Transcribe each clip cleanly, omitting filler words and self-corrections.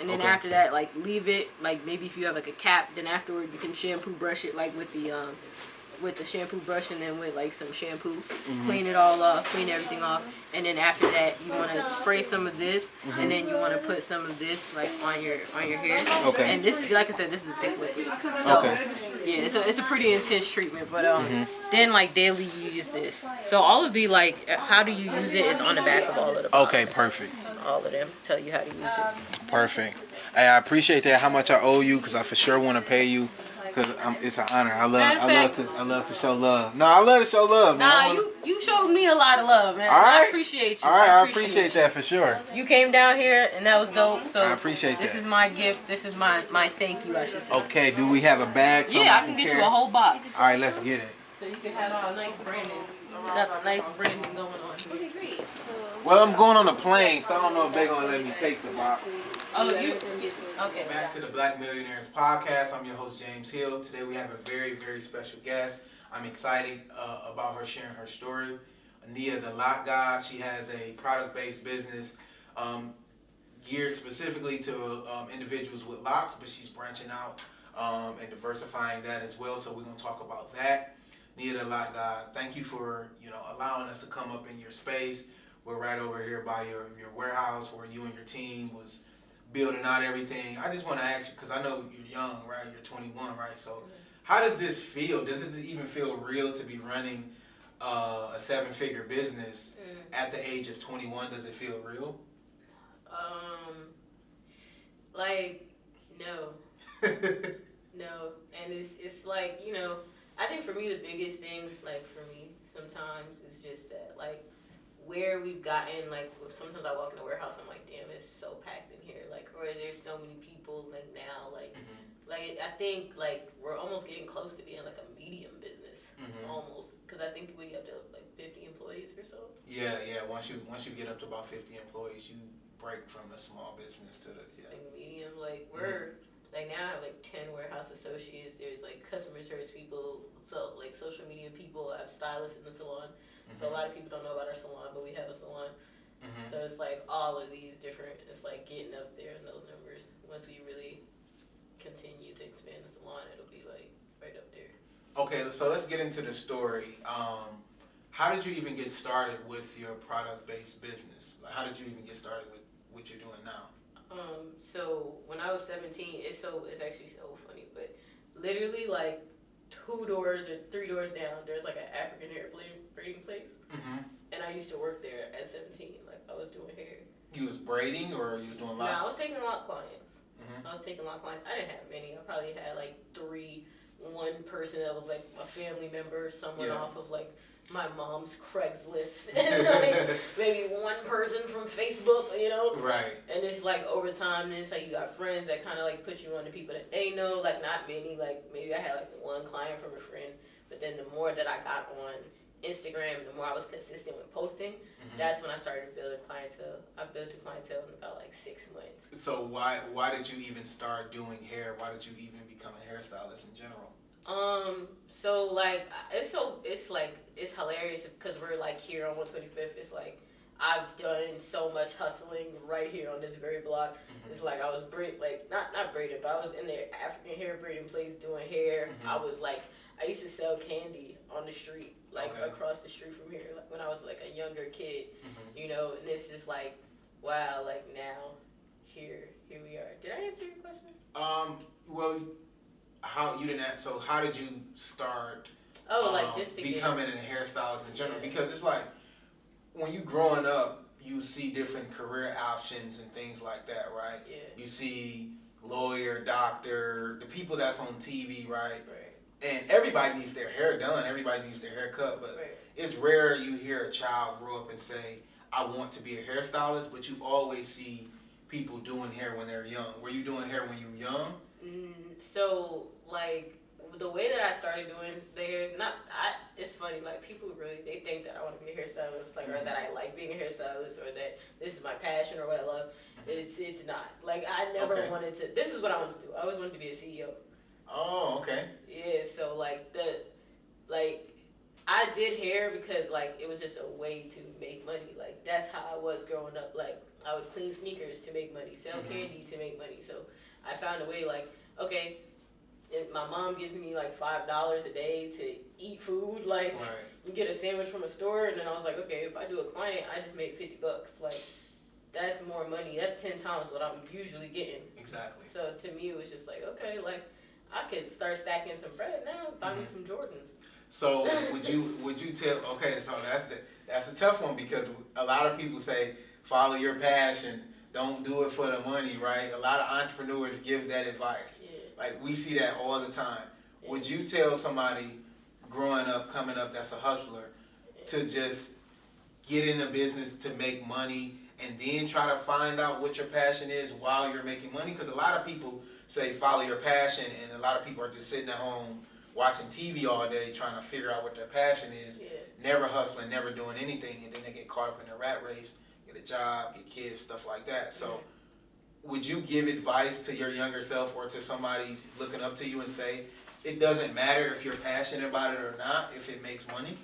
And then after that, like, leave it, like, maybe if you have, like, a cap, then afterward you can shampoo brush it, like, with the shampoo brush, and then with, like, some shampoo. Clean it all up, clean everything off. And then after that, you want to spray some of this, and then you want to put some of this, like, on your hair. Okay. And this, like I said, this is thick liquid. So, yeah, it's a pretty intense treatment. But then, like, daily you use this. So all of the, like, how do you use it is on the back of all of the bottles. Okay, perfect. All of them tell you how to use it. Perfect. Hey, I appreciate that. How much I owe you? Because I for sure want to pay you. Because it's an honor. I love to show love. No, I love to show love, man. Nah, you showed me a lot of love, man. All right. I appreciate you. All right, I appreciate that for sure. You came down here, and that was dope. So I appreciate that. This is my gift. This is my thank you, I should say. Okay, do we have a bag? Yeah, I can get you a whole box. All right, let's get it. So you can have a nice branding. Got a nice branding going on. Well, I'm going on a plane, so I don't know if they're going to let me take the box. Oh, you? Okay. Back to the Black Millionaires podcast. I'm your host, James Hill. Today we have a very, very special guest. I'm excited about her sharing her story. Ania the Lock God. She has a product-based business geared specifically to individuals with locks, but she's branching out and diversifying that as well. So we're going to talk about that. Ania the Lock God, thank you for allowing us to come up in your space. We're right over here by your warehouse where you and your team was building out everything. I just want to ask you, because I know you're young, right? You're 21, right? So how does this feel? Does it even feel real to be running a 7-figure business at the age of 21? Does it feel real? Like, no. No. And it's like, I think for me the biggest thing, like for me sometimes, is just that, like, where we've gotten, like, sometimes I walk in the warehouse, I'm like, damn, it's so packed in here, like, or there's so many people, like, now, like, like, I think, like, we're almost getting close to being, like, a medium business, almost, because I think we have to, like, 50 employees or so. Yeah, once you get up to about 50 employees, you break from the small business to the, like, medium, like, we're, like, now I have, like, 10 warehouse associates, there's, like, customer service people, so, like, social media people, I have stylists in the salon. So a lot of people don't know about our salon, but we have a salon. So it's like all of these different, it's like getting up there in those numbers. Once we really continue to expand the salon, it'll be like right up there. Okay, so let's get into the story. How did you even get started with your product-based business? Like, how did you even get started with what you're doing now? So when I was 17, it's actually so funny, but literally like 2 doors or 3 doors down, there's like an African hair braiding place. And I used to work there at 17. Like, I was doing hair. You was braiding or you was doing locks? No, I was taking lock clients. I was taking lock clients. I didn't have many. I probably had like 3. One person that was like a family member, someone off of like my mom's Craigslist, and like maybe one person from Facebook, Right. And it's like over time, it's like you got friends that kind of like put you on to people that they know, like not many, like maybe I had like one client from a friend, but then the more that I got on Instagram, the more I was consistent with posting, that's when I started building clientele. I built a clientele in about like 6 months. So why did you even start doing hair? Why did you even become a hairstylist in general? So like it's hilarious because we're like here on 125th. It's like I've done so much hustling right here on this very block. It's like I was not braiding, but I was in the African hair braiding place doing hair. I used to sell candy on the street, like across the street from here, like when I was like a younger kid, and it's just like, wow, like now, here we are. Did I answer your question? Well, how you didn't answer, so how did you start just to becoming a hairstylist in general? Because it's like, when you growing up, you see different career options and things like that, right? Yeah. You see lawyer, doctor, the people that's on TV, right? And everybody needs their hair done. Everybody needs their hair cut. But it's rare you hear a child grow up and say, I want to be a hairstylist. But you always see people doing hair when they're young. Were you doing hair when you were young? So, like, the way that I started doing the hair is it's funny, like, people really, they think that I want to be a hairstylist, like, or that I like being a hairstylist, or that this is my passion, or what I love. It's not. Like, I never wanted to, this is what I wanted to do. I always wanted to be a CEO. Oh, okay. Yeah, so, like, I did hair because, like, it was just a way to make money. Like, that's how I was growing up. Like, I would clean sneakers to make money, sell candy to make money. So I found a way, like, okay, if my mom gives me like $5 a day to eat food, like, you get a sandwich from a store, and then I was like, okay, if I do a client, I just made $50. Like, that's more money. That's 10 times what I'm usually getting. Exactly. So to me, it was just like, okay, like, I could start stacking some bread now, buy me some Jordans. So would you tell? Okay, so that's a tough one, because a lot of people say follow your passion, don't do it for the money, right? A lot of entrepreneurs give that advice. Yeah. Like, we see that all the time. Yeah. Would you tell somebody growing up, coming up, that's a hustler, to just get in a business to make money and then try to find out what your passion is while you're making money? Because a lot of people say follow your passion, and a lot of people are just sitting at home watching TV all day trying to figure out what their passion is, never hustling, never doing anything, and then they get caught up in a rat race, get a job, get kids, stuff like that. So would you give advice to your younger self or to somebody looking up to you and say, it doesn't matter if you're passionate about it or not, if it makes money?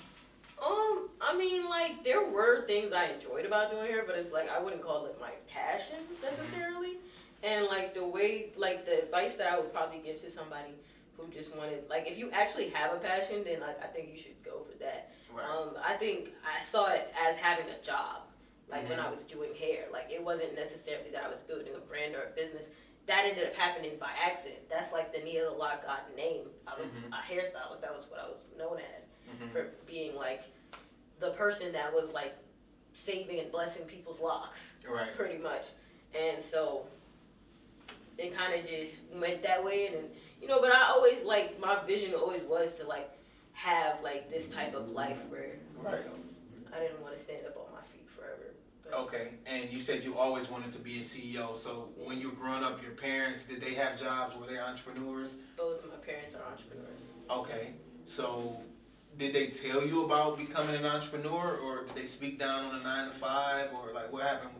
I mean, like, there were things I enjoyed about doing hair, but it's like, I wouldn't call it my passion necessarily. And like, the way, like, the advice that I would probably give to somebody who just wanted, like, if you actually have a passion, then I think you should go for that. Right. I think I saw it as having a job, like, when I was doing hair. Like, it wasn't necessarily that I was building a brand or a business. That ended up happening by accident. That's like the Nia the Lot God name. I was a hairstylist. That was what I was known as, for being like the person that was like saving and blessing people's locks, pretty much. And so it kind of just went that way. And you know, but I always, like, my vision always was to like have like this type of life where I didn't want to stand up on my feet forever. But. Okay, and you said you always wanted to be a CEO. So when you were growing up, your parents, did they have jobs? Were they entrepreneurs? Both of my parents are entrepreneurs. Okay, so did they tell you about becoming an entrepreneur, or did they speak down on a 9 to 5, or like what happened?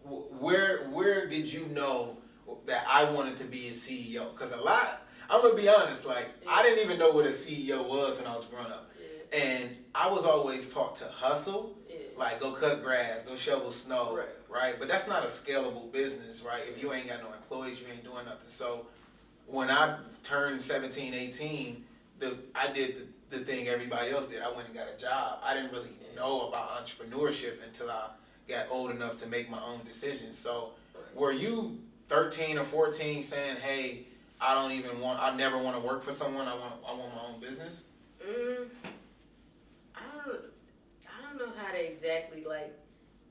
Where did you know that I wanted to be a CEO? Because I'm gonna be honest, like, I didn't even know what a CEO was when I was growing up, and I was always taught to hustle. Like, go cut grass, go shovel snow, right? But that's not a scalable business, right? If you ain't got no employees, you ain't doing nothing. So when I turned 17, 18, I did the thing everybody else did. I went and got a job. I didn't really know about entrepreneurship until I got old enough to make my own decisions. So were you 13 or 14 saying, hey, I never want to work for someone, I want my own business? I don't know how to exactly, like,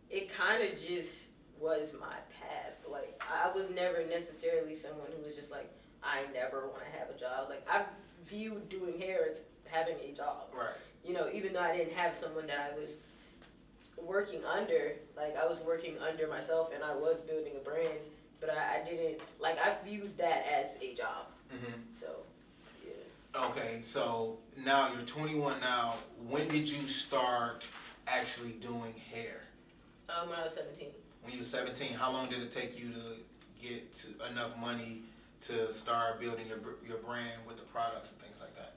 it kind of just was my path. Like, I was never necessarily someone who was just like, I never want to have a job. Like, I viewed doing hair as having a job. Right. You know, even though I didn't have someone that I was working under, like, I was working under myself and I was building a brand, but I didn't, like, I viewed that as a job. So, yeah. Okay, so now you're 21 now. When did you start actually doing hair? When I was 17. When you were 17, how long did it take you to get to enough money to start building your brand with the products and things like that?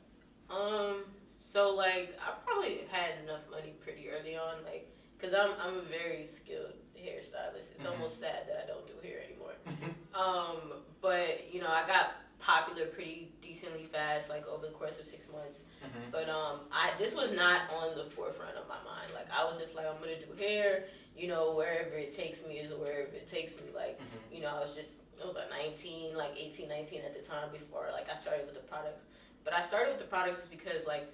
So, like, I probably had enough money pretty early on, like, because I'm a very skilled hairstylist. It's almost sad that I don't do hair anymore. But, you know, I got popular pretty decently fast, like, over the course of 6 months. But this was not on the forefront of my mind. Like, I was just like, I'm gonna do hair, you know, wherever it takes me is wherever it takes me. Like, you know, I was like 19, like 18, 19 at the time before, like, I started with the products. But I started with the products just because, like,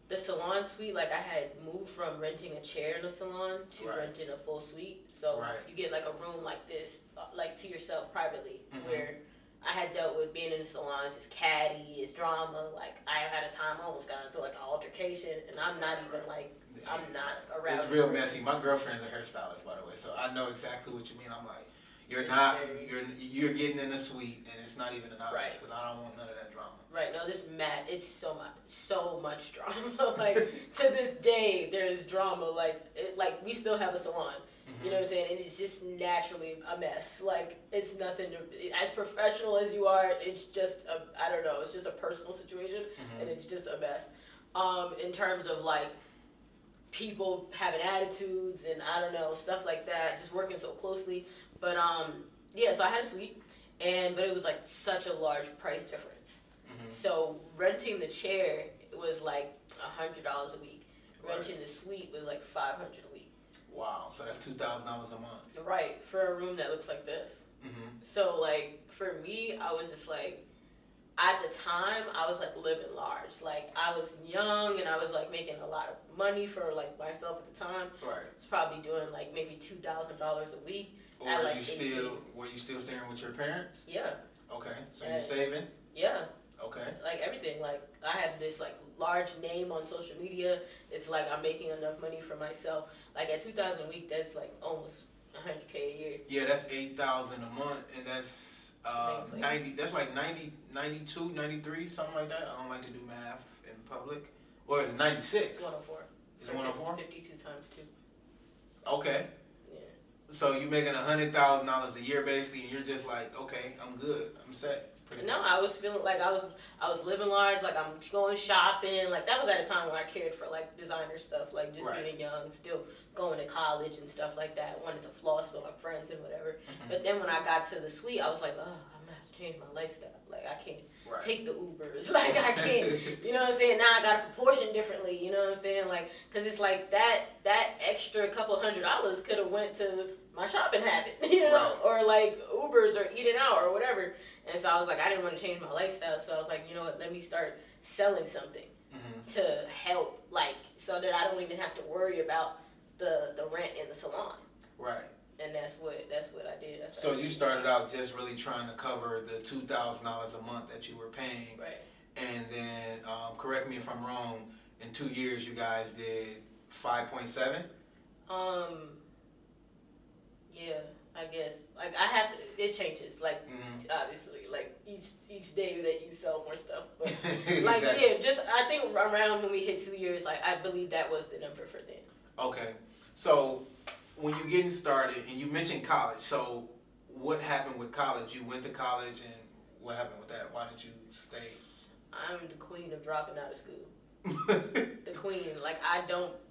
the salon suite, like, I had moved from renting a chair in a salon to renting a full suite. So you get, like, a room like this, like, to yourself privately, where I had dealt with being in the salons, it's catty, it's drama. Like, I had a time I almost got into, like, an altercation, and I'm not even, like, I'm not around. It's real messy. My girlfriend's a hairstylist, by the way, so I know exactly what you mean. I'm like, you're getting in a suite, and it's not even an option, because I don't want none of that drama. Right, no, it's so much drama. Like, to this day, there's drama. Like, we still have a salon. You know what I'm saying? And it's just naturally a mess. Like, it's nothing, as professional as you are, it's just, I don't know, it's just a personal situation, and it's just a mess. In terms of, like, people having attitudes and I don't know, stuff like that, just working so closely. But yeah, so I had a suite, but it was like such a large price difference. So renting the chair was like $100 a week. Renting the suite was like $500 a week. Wow, so that's $2,000 a month. Right, for a room that looks like this. So like for me, I was just like, at the time, I was like living large. Like I was young and I was like making a lot of money for like myself at the time. Right. I was probably doing like maybe $2,000 a week. Or like were you still staying with your parents? Yeah. Okay, so you're saving? Yeah. Okay. Like everything. Like I have this like large name on social media. It's like I'm making enough money for myself. Like at $2,000 a week, that's like almost $100K a year. Yeah, that's $8,000 a month, and that's 90. That's like 90, 92, 93, something like that. I don't like to do math in public. Or is it 96? It's 104. It's 104. 52 times 2. Okay. Yeah. So you're making $100,000 a year basically, and you're just like, okay, I'm good, I'm set. No, I was feeling like I was living large, like I'm going shopping. Like that was at a time when I cared for like designer stuff, like just being young, still going to college and stuff like that. I wanted to floss with my friends and whatever. But then when I got to the suite, I was like, oh, I'm gonna have to change my lifestyle. Like I can't take the Ubers. Like I can't, you know what I'm saying? Now I gotta proportion differently. You know what I'm saying? Like, cause it's like that extra couple $100 could have went to my shopping habit, you know, or like Ubers or eating out or whatever. And so I was like, I didn't want to change my lifestyle. So I was like, you know what, let me start selling something to help, like, so that I don't even have to worry about the rent in the salon. Right. And that's what I did. So you started out just really trying to cover the $2,000 a month that you were paying. Right. And then, correct me if I'm wrong, in 2 years you guys did 5.7? Yeah, I guess. Like I have to, it changes. Like obviously, like each day that you sell more stuff. But like exactly. yeah, just I think around when we hit 2 years, like I believe that was the number for then. Okay, so when you're getting started, and you mentioned college, so what happened with college? You went to college, and what happened with that? Why didn't you stay? I'm the queen of dropping out of school. The queen. Like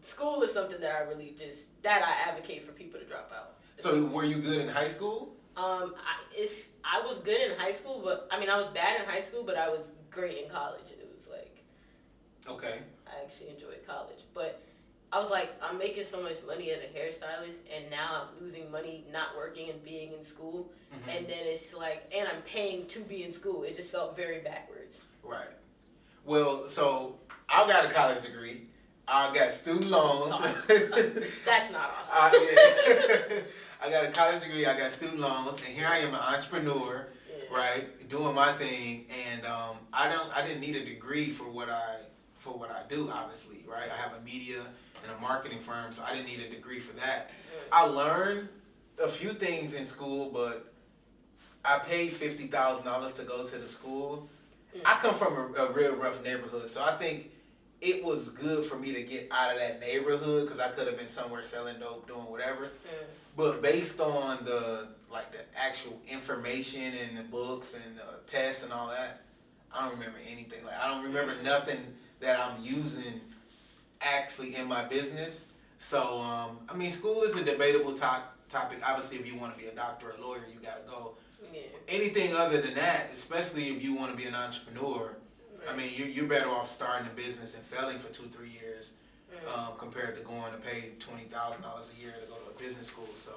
school is something that I really that I advocate for people to drop out. So were you good in high school? I was good in high school, but I mean I was bad in high school, but I was great in college. It was like, okay, I actually enjoyed college, but I was like, I'm making so much money as a hairstylist, and now I'm losing money not working and being in school, and then it's like, and I'm paying to be in school. It just felt very backwards. Right. Well, so I got a college degree. I got student loans. Awesome. That's not awesome. Yeah. I got a college degree. I got student loans, and here I am, an entrepreneur, right, doing my thing. And I didn't need a degree for what I do. Obviously, right. I have a media and a marketing firm, so I didn't need a degree for that. I learned a few things in school, but I paid $50,000 to go to the school. I come from a real rough neighborhood, so I think it was good for me to get out of that neighborhood because I could have been somewhere selling dope, doing whatever. But based on the actual information and the books and the tests and all that, I don't remember anything. Like I don't remember nothing that I'm using actually in my business. So I mean, school is a debatable topic. Obviously, if you want to be a doctor or a lawyer, you gotta go. Yeah. Anything other than that, especially if you want to be an entrepreneur, I mean, you're better off starting a business and failing for 2-3 years compared to going to pay $20,000 a year to go to a business school. So,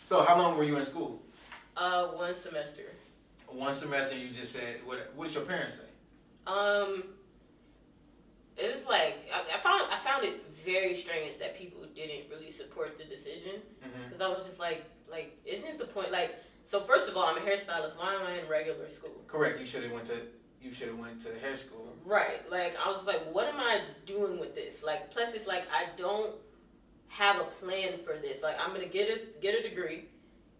so how long were you in school? 1 semester. 1 semester. You just said. What did your parents say? It was like I found it very strange that people didn't really support the decision because I was just like isn't it the point like. So first of all, I'm a hairstylist. Why am I in regular school? Correct. You should have went to hair school. Right. Like I was just like, what am I doing with this? Like plus it's like I don't have a plan for this. Like I'm gonna get a degree,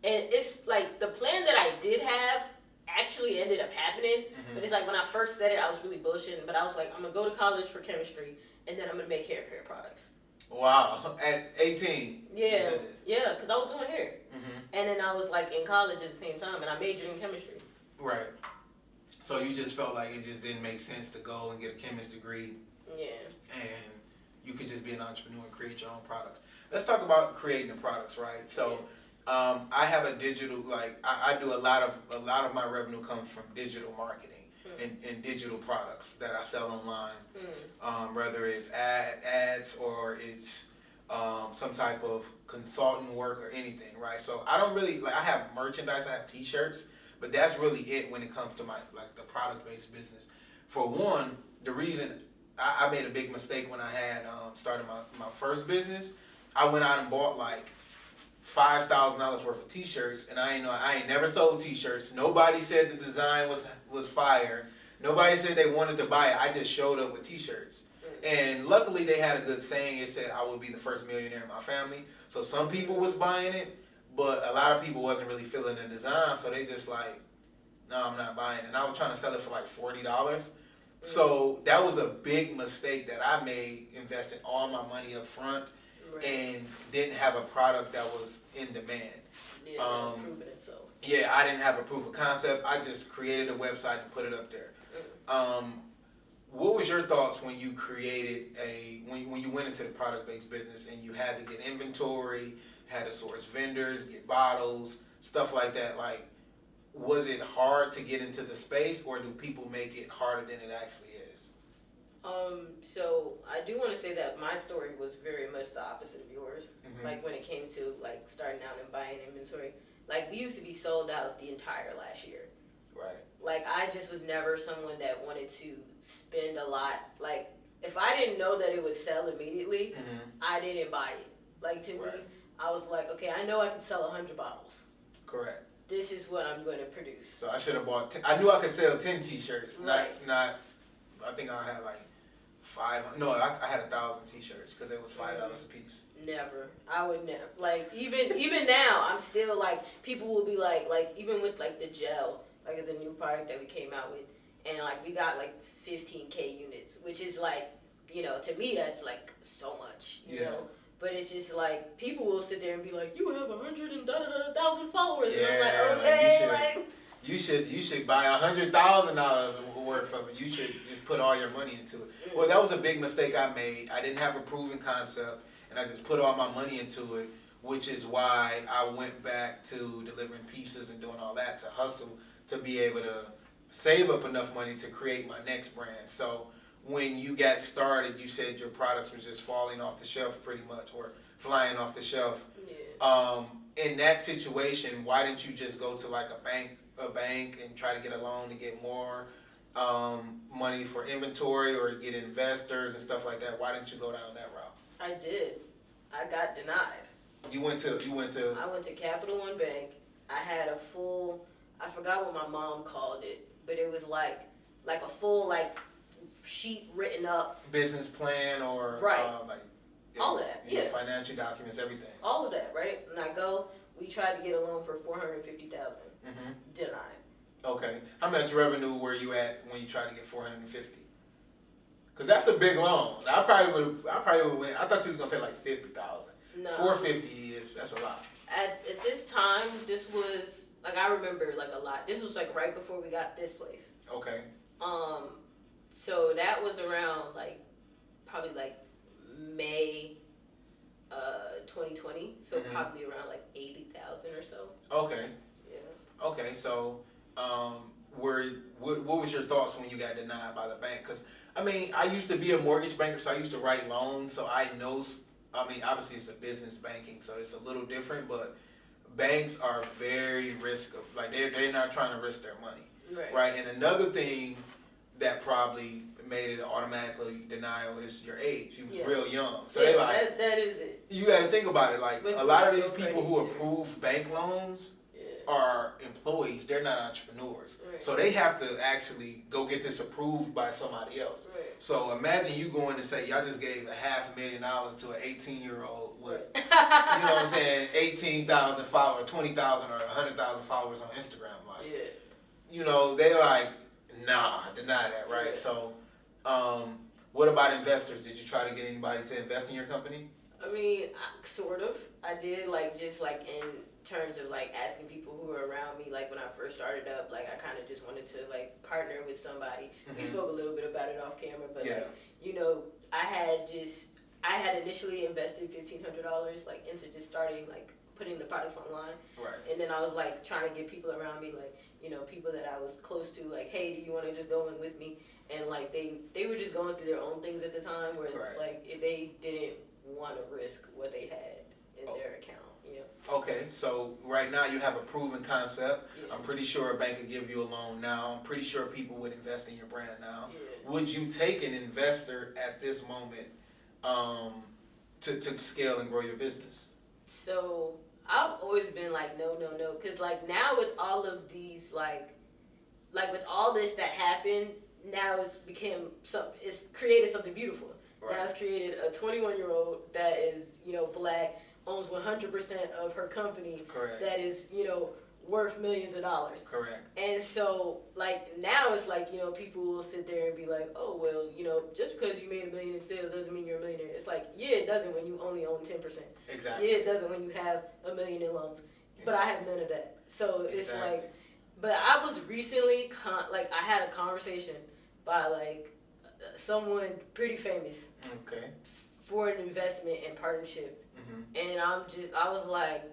and it's like the plan that I did have actually ended up happening. But it's like when I first said it, I was really bullshitting. But I was like, I'm gonna go to college for chemistry, and then I'm gonna make hair care products. Wow. At 18. Yeah. Yeah, because I was doing hair. And then I was like in college at the same time, and I majored in chemistry. Right. So you just felt like it just didn't make sense to go and get a chemist degree. Yeah. And you could just be an entrepreneur and create your own products. Let's talk about creating the products, right? So I have a digital, like I do a lot of my revenue comes from digital marketing and digital products that I sell online, whether it's ads or it's some type of consultant work or anything, right? So I don't really, like, I have merchandise, I have t-shirts, but that's really it when it comes to my, like, the product-based business. For one, the reason I made a big mistake when I had started my first business, I went out and bought like $5,000 worth of t-shirts, and I ain't never sold t-shirts. Nobody said the design was fire. Nobody said they wanted to buy it. I just showed up with t-shirts. And luckily they had a good saying. It said I would be the first millionaire in my family. So some people was buying it, but a lot of people wasn't really feeling the design, so they just like, no, I'm not buying it. And I was trying to sell it for like $40. So that was a big mistake that I made, investing all my money up front and didn't have a product that was in demand. Proving itself. Yeah, I didn't have a proof of concept. I just created a website and put it up there. What was your thoughts when you created when you went into the product-based business and you had to get inventory, had to source vendors, get bottles, stuff like that? Like, was it hard to get into the space, or do people make it harder than it actually is? So I do want to say that my story was very much the opposite of yours. Like, when it came to like starting out and buying inventory, like, we used to be sold out the entire last year. Right. Like, I just was never someone that wanted to spend a lot. Like, if I didn't know that it would sell immediately, I didn't buy it. Like, to me, I was like, okay, I know I can sell 100 bottles. Correct. This is what I'm going to produce. So I should have bought. I knew I could sell 10 t-shirts. Right. Not. I think I had like 5. No, I had 1,000 t-shirts because it was $5 a piece. Never. I would never. Like, even now, I'm still like, people will be like even with like the gel, like, it's a new product that we came out with, and like we got like 15K units, which is like, you know, to me that's like so much, you know. But it's just like, people will sit there and be like, you have 100,000 followers, and I'm like, okay, like you should buy $100,000 worth of it. You should just put all your money into it. Well, that was a big mistake I made. I didn't have a proven concept, and I just put all my money into it, which is why I went back to delivering pieces and doing all that to hustle to be able to save up enough money to create my next brand. So when you got started, you said your products were just falling off the shelf pretty much, or flying off the shelf. In that situation, why didn't you just go to like a bank and try to get a loan to get more money for inventory or get investors and stuff like that? Why didn't you go down that route? I did. I got denied. I went to Capital One Bank. I had a full, I forgot what my mom called it, but it was like a full like sheet written up. Business plan or all of that, financial documents, everything. All of that, right? And we tried to get a loan for $450,000. Denied. Okay. How much revenue were you at when you tried to get $450,000? Because that's a big loan. I probably would. I thought you was gonna say like $50,000. No. $450,000 that's a lot. At this time, this was like, I remember like a lot. This was like right before we got this place. Okay. So that was around like probably like May 2020. So probably around like 80,000 or so. Okay. Yeah. Okay. So what was your thoughts when you got denied by the bank? Because I mean, I used to be a mortgage banker, so I used to write loans, so I know. I mean, obviously it's a business banking, so it's a little different, but banks are very they're not trying to risk their money, right? And another thing that probably made it automatically denial is your age. You was real young, so they like that is it. You got to think about it. Like, a lot of these people who approve bank loans are employees. They're not entrepreneurs, so they have to actually go get this approved by somebody else. So imagine you going to say, y'all just gave $500,000 to an 18-year-old with, you know what I'm saying, 18,000 followers, 20,000 or 100,000 followers on Instagram. Like, you know, they like, nah, deny that, right? So, what about investors? Did you try to get anybody to invest in your company? I mean, sort of. I did, like, just like in terms of like asking people who were around me, like when I first started up, like I kind of just wanted to like partner with somebody. We spoke a little bit about it off camera, but like, you know, I had just I had initially invested $1,500 like into just starting like putting the products online. Right. And then I was like trying to get people around me, like, you know, people that I was close to, like, hey, do you want to just go in with me? And like they were just going through their own things at the time, where it's like they didn't want to risk what they had in their account. You know. Okay, so right now you have a proven concept. Yeah. I'm pretty sure a bank could give you a loan now. I'm pretty sure people would invest in your brand now. Yeah. Would you take an investor at this moment to scale and grow your business? So I've always been like no, because like now with all of these like with all this that happened, now it's created something beautiful. Right. Now it's created a 21-year-old that is, you know, black, owns 100% of her company. Correct. That is, you know, worth millions of dollars. Correct. And so, like, now it's like, you know, people will sit there and be like, oh, well, you know, just because you made $1 million in sales doesn't mean you're a millionaire. It's like, yeah, it doesn't when you only own 10%. Exactly. Yeah, it doesn't when you have $1 million in loans. But I have none of that. So it's Exactly. like, but I was recently, I had a conversation by, like, someone pretty famous. Okay. For an investment and partnership. Mm-hmm. And I was like,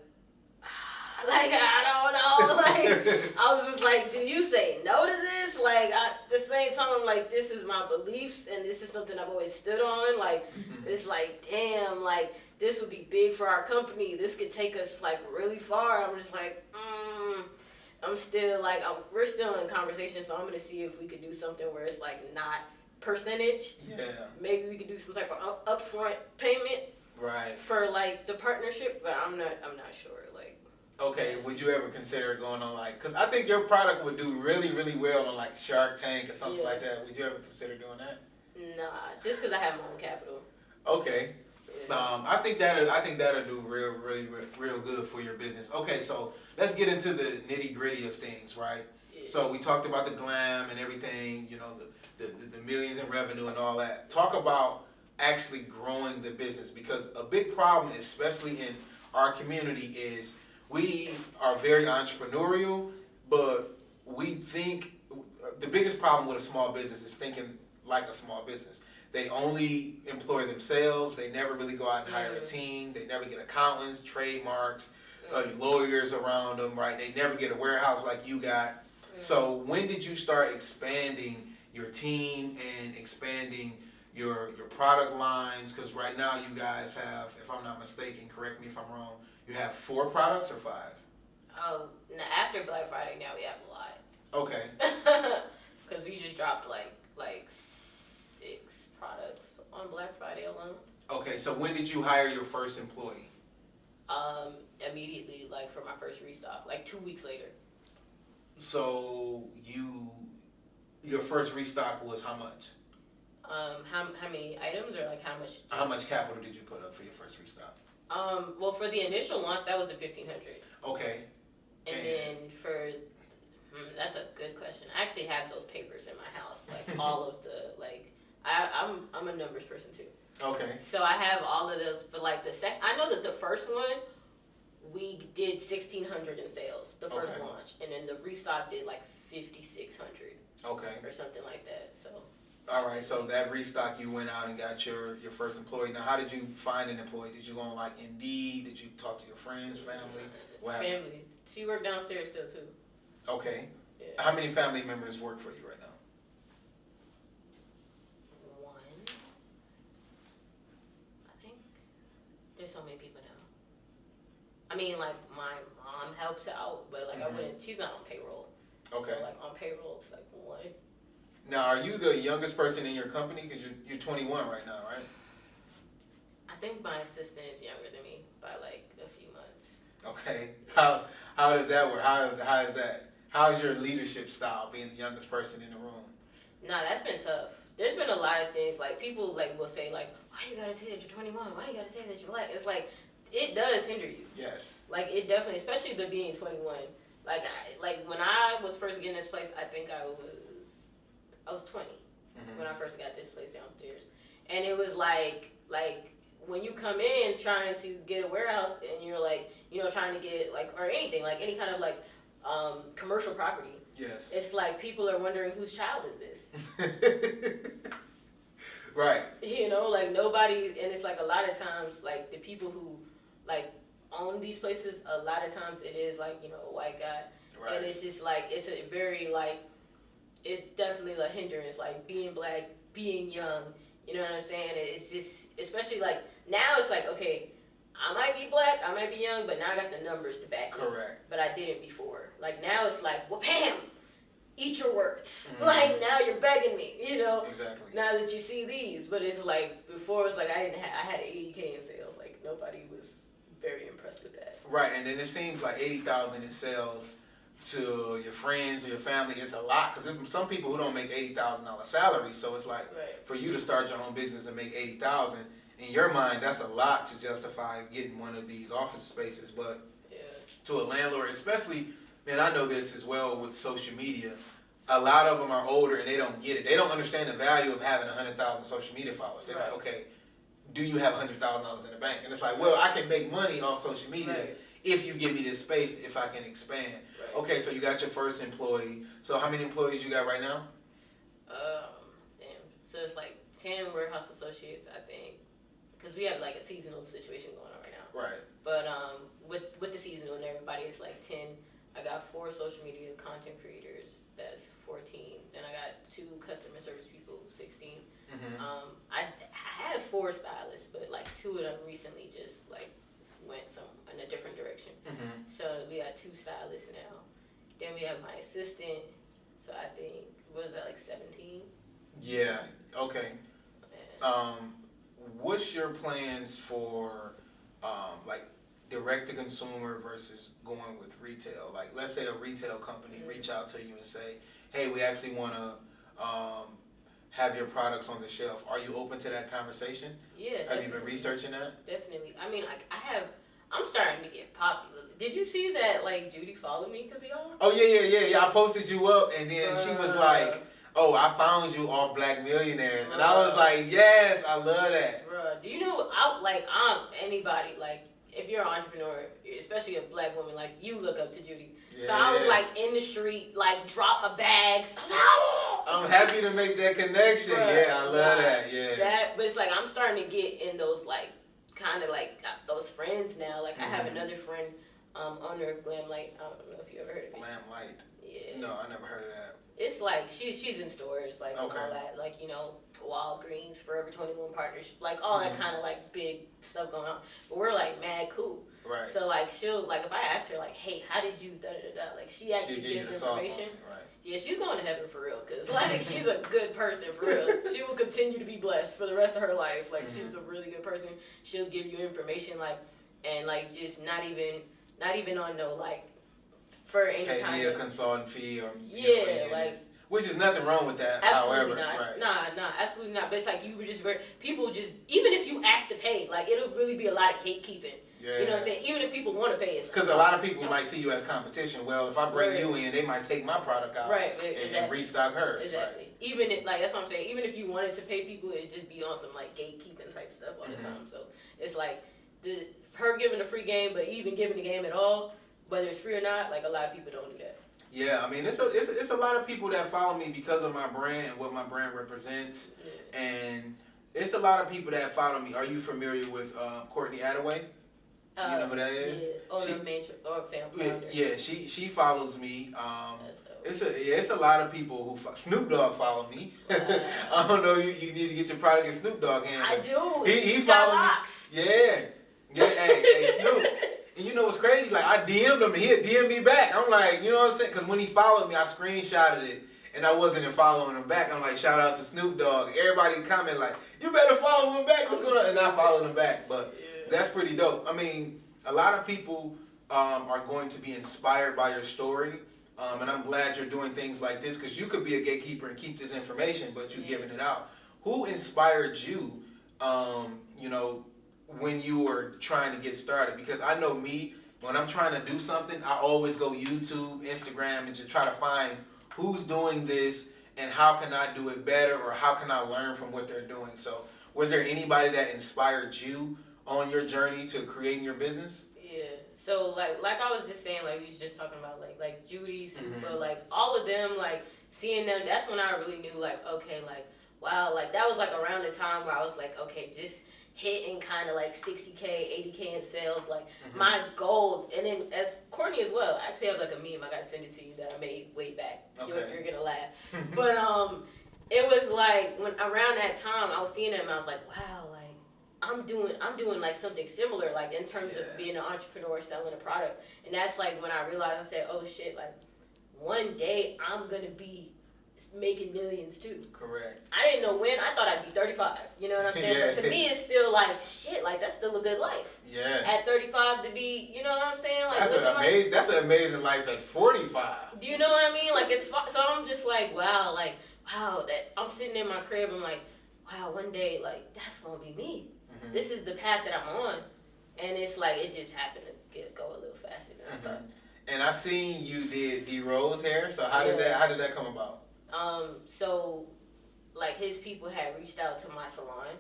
I don't know. Like, I was just like, do you say no to this? Like, at the same time, I'm like, this is my beliefs and this is something I've always stood on. Like, it's like, damn, like, this would be big for our company. This could take us, like, really far. I'm just like, I'm still, like, we're still in conversation, so I'm going to see if we could do something where it's, like, not percentage. Yeah. Maybe we could do some type of upfront payment. Right. For, like, the partnership, but I'm not sure, like. Okay, would you ever consider going on, like, because I think your product would do really, really well on, like, Shark Tank or something like that. Would you ever consider doing that? Nah, just because I have my own capital. Okay. Yeah. I think that'll do real good for your business. Okay, so let's get into the nitty gritty of things, right? Yeah. So we talked about the glam and everything, you know, the millions in revenue and all that. Talk about actually growing the business, because a big problem, especially in our community, is we are very entrepreneurial, but we think the biggest problem with a small business is thinking like a small business. They only employ themselves. They never really go out and hire a team. They never get accountants, trademarks, lawyers around them, right? They never get a warehouse like you got. So when did you start expanding your team and expanding your product lines? Because right now you guys have, if I'm not mistaken, correct me if I'm wrong, you have 4 products or 5? Oh, after Black Friday now we have a lot. Okay. Because we just dropped like 6 products on Black Friday alone. Okay, so when did you hire your first employee? Immediately, like for my first restock, like 2 weeks later. So your first restock was how much? How many items, or like how much? How much capital did you put up for your first restock? Well, for the initial launch, that was the 1,500. Okay. And then for that's a good question. I actually have those papers in my house, like all of the like. I'm a numbers person too. Okay. So I have all of those, but like I know that the first one we did 1,600 in sales, the first launch, and then the restock did like 5,600. Okay. Or something like that. So. All right, so that restock, you went out and got your first employee. Now, how did you find an employee? Did you go on like Indeed? Did you talk to your friends, family? Family. She worked downstairs still too. Okay. Yeah. How many family members work for you right now? 1. I think there's so many people now. I mean, like my mom helps out, but like I wouldn't. She's not on payroll. Okay. So like on payroll, it's like 1. Now, are you the youngest person in your company? Because you're 21 right now, right? I think my assistant is younger than me by like a few months. Okay. How does that work? How is that? How's your leadership style, being the youngest person in the room? Nah, that's been tough. There's been a lot of things, like people like will say like, why you gotta say that you're 21? Why you gotta say that you're black? It's like, it does hinder you. Yes. Like it definitely, especially the being 21. Like when I was first getting this place, I think I was 20 when I first got this place downstairs. And it was like when you come in trying to get a warehouse and you're like, you know, trying to get like, or anything, like any kind of like commercial property. Yes. It's like people are wondering whose child is this. Right. You know, like nobody, and it's like a lot of times, like the people who like own these places, a lot of times it is like, you know, a white guy. Right. And it's just like, it's a very like, it's definitely a hindrance, like being black, being young, you know what I'm saying? It's just, especially like, now it's like, okay, I might be black, I might be young, but now I got the numbers to back me. Correct. But I didn't before. Like now it's like, well, bam, eat your words. Mm-hmm. Like now you're begging me, you know? Exactly. Now that you see these, but it's like, before it's like, I had 80K in sales, like nobody was very impressed with that. Right, and then it seems like 80,000 in sales to your friends or your family, it's a lot, because there's some people who don't make $80,000 salary, so it's like, Right. for you to start your own business and make 80,000, in your mind, that's a lot to justify getting one of these office spaces, but Yeah. to a landlord, especially, man, I know this as well with social media, a lot of them are older and they don't get it. They don't understand the value of having 100,000 social media followers. They're like, okay, do you have $100,000 in the bank? And it's like, well, I can make money off social media if you give me this space, if I can expand. Right. Okay, so you got your first employee. So how many employees you got right now? Damn. So it's like 10 warehouse associates, I think, because we have like a seasonal situation going on right now. Right. But with the seasonal and everybody, it's like 10. I got 4 social media content creators. That's 14. Then I got 2 customer service people. 16. Mm-hmm. I had 4 stylists, but like 2 of them recently just like went in a different direction. Mm-hmm. So we got 2 stylists now. Then we have my assistant. So I think, what was that, like 17? Yeah. Okay. What's your plans for like direct to consumer versus going with retail? Like, let's say a retail company reach out to you and say, hey, we actually want to have your products on the shelf. Are you open to that conversation? Yeah. Have you been researching that? Definitely. I mean, I'm starting to get popular. Did you see that, like, Judy followed me because of y'all? Oh, yeah. I posted you up, and then she was like, oh, I found you off Black Millionaires. And I was like, yes, I love that. Bruh, do you know, anybody, like, if you're an entrepreneur, especially a black woman, like, you look up to Judy. Yeah. So I was, like, in the street, like, drop my bags. I was like, oh! I'm happy to make that connection. Bruh, yeah, I love that. Yeah. But it's like, I'm starting to get in those, like, kind of, like, those friends now. Like, I have another friend, owner of Glam Light. I don't know if you ever heard of it. Glam Light? Yeah. No, I never heard of that. It's like, she's in stores, like, all that. Like, you know, Walgreens, Forever 21 partnership, like, all that kind of, like, big stuff going on. But we're, like, mad cool. Right. So, like, she'll, like, if I ask her, like, hey, how did you da-da-da-da, like, she actually gives information. Right. Yeah, she's going to heaven for real, because, like, she's a good person, for real. She will continue to be blessed for the rest of her life. Like, she's a really good person. She'll give you information, like, and, like, just not even on no, like, for any pay kind me of... a consultant fee or... Yeah, like... Which is nothing wrong with that, absolutely however. not. Right. Nah, absolutely not. But it's like, you were just... people just... Even if you ask to pay, like, it'll really be a lot of gatekeeping. Yeah. You know what I'm saying? Even if people want to pay, it's because a lot of people might see you as competition. Well, if I bring you in, they might take my product out and restock hers. Exactly. Right. Even if, like, that's what I'm saying. Even if you wanted to pay people, it'd just be on some, like, gatekeeping type stuff all the time. So it's like her giving a free game, but even giving the game at all, whether it's free or not, like, a lot of people don't do that. Yeah, I mean, it's a lot of people that follow me because of my brand and what my brand represents, and it's a lot of people that follow me. Are you familiar with Courtney Attaway? You know who that is? Yeah, yeah, she follows me. It's a lot of people who Snoop Dogg follow me. I don't know. You need to get your product in Snoop Dogg hands. I do. He follows me. Yeah. Hey, Snoop. And you know what's crazy? Like, I DM'd him and he'd DM me back. I'm like, you know what I'm saying? Because when he followed me, I screenshotted it. And I wasn't following him back. I'm like, shout out to Snoop Dogg. Everybody comment like, you better follow him back. What's going on? And I followed him back. But that's pretty dope. I mean, a lot of people are going to be inspired by your story. And I'm glad you're doing things like this because you could be a gatekeeper and keep this information, but you're giving it out. Who inspired you, when you were trying to get started? Because I know me, when I'm trying to do something, I always go YouTube, Instagram, and just try to find who's doing this and how can I do it better or how can I learn from what they're doing. So was there anybody that inspired you on your journey to creating your business? Yeah. So like I was just saying, like we was just talking about like Judy, Super, like all of them, like seeing them, that's when I really knew like, okay, like wow, like that was like around the time where I was like, okay, just hitting kind of like 60K, 80K in sales, like my goal. And then as corny as well, I actually have like a meme, I gotta send it to you, that I made way back. Okay. You're gonna laugh. But it was like when around that time I was seeing it and I was like, wow, like I'm doing like something similar, like in terms of being an entrepreneur selling a product. And that's like when I realized, I said, oh shit, like one day I'm gonna be making millions too. Correct. I didn't know when. I thought I'd be 35. You know what I'm saying? But to me, it's still like shit. Like that's still a good life. Yeah. At 35 to be, you know what I'm saying? Like that's an amazing life at 45. Do you know what I mean? Like it's so I'm just like wow, that I'm sitting in my crib. I'm like, wow, one day like that's gonna be me. Mm-hmm. This is the path that I'm on, and it's like it just happened to go a little faster than I thought. And I seen you did D Rose hair. So how did that come about? So, like his people had reached out to my salon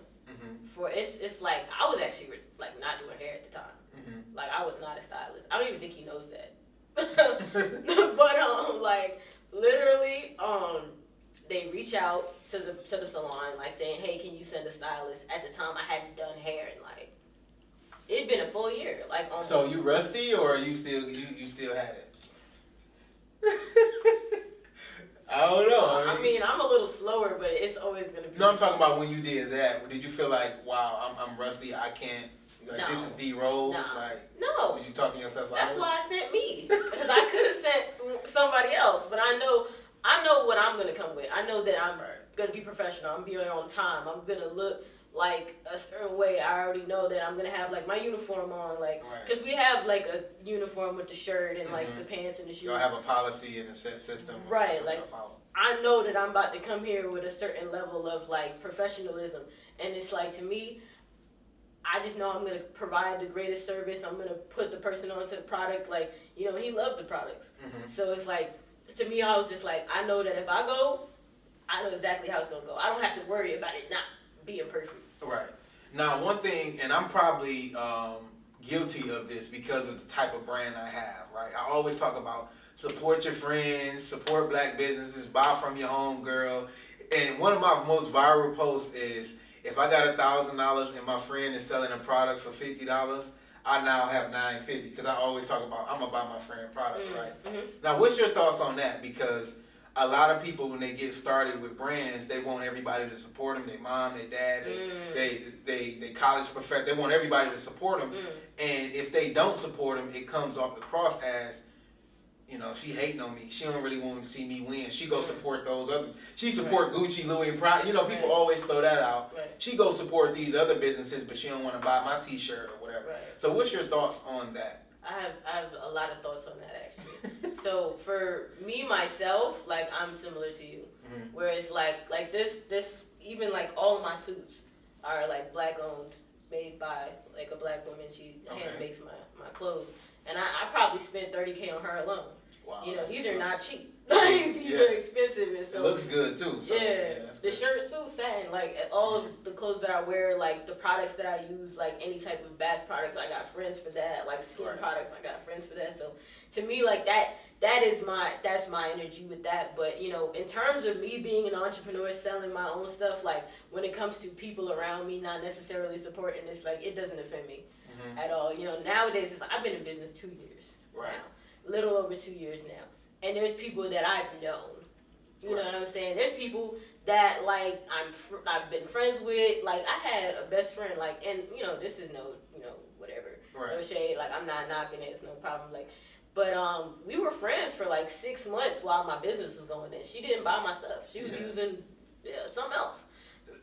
for it's like I was actually like not doing hair at the time. Like I was not a stylist. I don't even think he knows that. But like literally, they reach out to the salon like saying, hey, can you send a stylist? At the time, I hadn't done hair in like it'd been a full year. Like almost. So you rusty or you still had it? I don't know. I mean, I'm a little slower, but it's always gonna be. No, I'm talking about when you did that. Did you feel like, wow, I'm rusty. I can't. Like this is D Rose. Like no. Were you talking yourself out? That's why I sent me, because I could have sent somebody else. But I know what I'm gonna come with. I know that I'm gonna be professional. I'm being on time. I'm gonna look like a certain way. I already know that I'm gonna have like my uniform on, like because we have like a uniform with the shirt and like the pants and the shoes. Y'all have a policy and a set system, right? Like I know that I'm about to come here with a certain level of like professionalism, and it's like to me, I just know I'm gonna provide the greatest service. I'm gonna put the person onto the product, like he loves the products. So it's like to me, I was just like, I know that if I go, I know exactly how it's gonna go. I don't have to worry about it not being perfect. Right. Now, one thing, and I'm probably guilty of this because of the type of brand I have, right? I always talk about support your friends, support black businesses, buy from your home girl. And one of my most viral posts is, if I got $1,000 and my friend is selling a product for $50, I now have $950, because I always talk about, I'm going to buy my friend product, right? Now, what's your thoughts on that? Because a lot of people, when they get started with brands, they want everybody to support them. Their mom, their dad, they college professor. They want everybody to support them. And if they don't support them, it comes off across as, she hating on me. She don't really want to see me win. She go support those other. She support Gucci, Louis, and Prada. People always throw that out. Right. She go support these other businesses, but she don't want to buy my T-shirt or whatever. Right. So what's your thoughts on that? I have a lot of thoughts on that actually. So for me myself, like I'm similar to you, where it's like this even like all of my suits are like black owned, made by like a black woman. She hand makes my clothes, and I probably spent $30K on her alone. Wow, these are not cheap. Like these are expensive, and so it looks good too. So, the shirt too, satin. Like all of the clothes that I wear, like the products that I use, like any type of bath products, I got friends for that. Like skin products, I got friends for that. So to me, like that's my energy with that. But in terms of me being an entrepreneur, selling my own stuff, like when it comes to people around me not necessarily supporting this, like it doesn't offend me at all. Nowadays it's like, I've been in business 2 years now, little over 2 years now. And there's people that I've known, you know what I'm saying? There's people that like I've been friends with. Like I had a best friend, like, and this is no, whatever, no shade. Like I'm not knocking it, it's no problem. Like, but we were friends for like 6 months while my business was going. And she didn't buy my stuff. She was using something else.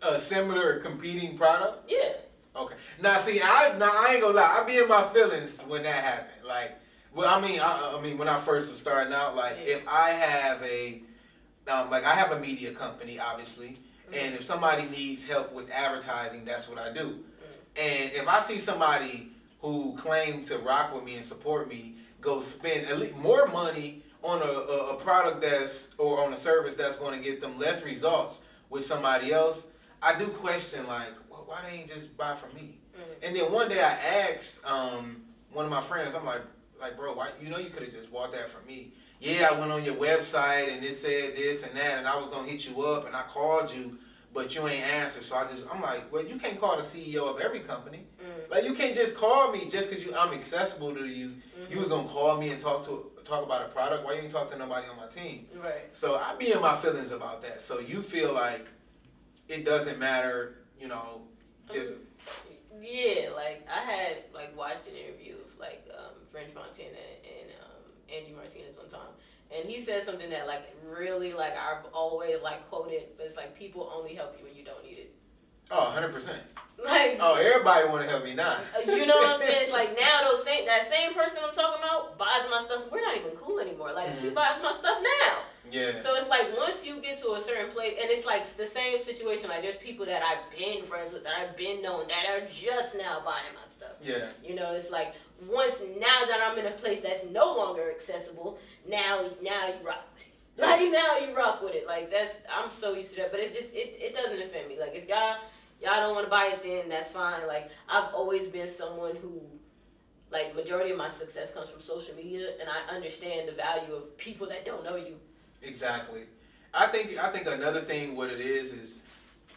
A similar competing product? Yeah. Okay. Now see, I ain't gonna lie. I be in my feelings when that happened. Like. Well, I mean, when I first was starting out, like if I have I have a media company, obviously, and if somebody needs help with advertising, that's what I do. And if I see somebody who claimed to rock with me and support me go spend at least more money on a product or on a service that's going to get them less results with somebody else, I do question like, well, why they ain't just buy from me? And then one day I asked one of my friends, I'm like, bro, why, you could have just bought that from me. Yeah, I went on your website and it said this and that, and I was going to hit you up and I called you, but you ain't answer. So I'm like, well, you can't call the CEO of every company. Mm. Like, you can't just call me just because I'm accessible to you. Mm-hmm. You was gonna call me and talk about a product. Why you ain't talk to nobody on my team? Right. So I be in my feelings about that. So you feel like it doesn't matter, just. Yeah, like I had like watched an interview of like French Montana and Angie Martinez one time, and he said something that like really like I've always like quoted, but it's like people only help you when you don't need it. Oh, 100%. Like, oh, everybody want to help me now. You know what I'm saying? It's like now that same person I'm talking about buys my stuff. We're not even cool anymore. Like she buys my stuff now. Yeah. So it's like once you get to a certain place, and it's like the same situation. Like there's people that I've been friends with, that I've been known, that are just now buying my stuff. Yeah. It's like now that I'm in a place that's no longer accessible, now you rock with it. Like now you rock with it. Like I'm so used to that. But it's just it doesn't offend me. Like if y'all don't want to buy it, then that's fine. Like I've always been someone who, like, majority of my success comes from social media, and I understand the value of people that don't know you. Exactly. I think another thing what it is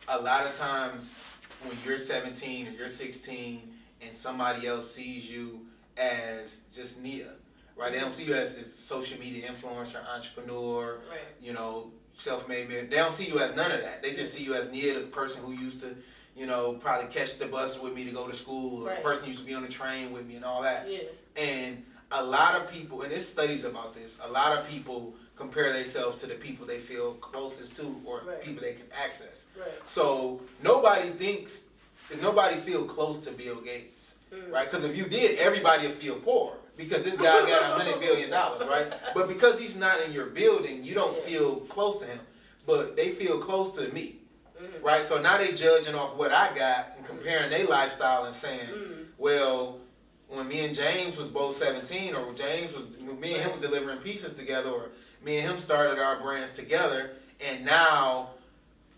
a lot of times when you're 17 or you're 16 and somebody else sees you as just Nia, right? They don't see you as this social media influencer, entrepreneur, right. Self-made man. They don't see you as none of that. They just see you as Nia, the person who used to, probably catch the bus with me to go to school, or the person who used to be on the train with me and all that. Yeah. And a lot of people, and there's studies about this, a lot of people compare themselves to the people they feel closest to or people they can access. Right. So nobody feel close to Bill Gates, right? Because if you did, everybody would feel poor because this guy got $100 billion, right? But because he's not in your building, you don't feel close to him. But they feel close to me, right? So now they judging off what I got and comparing their lifestyle and saying, well, when me and James was both 17, or me and him was delivering pieces together, or me and him started our brands together, and now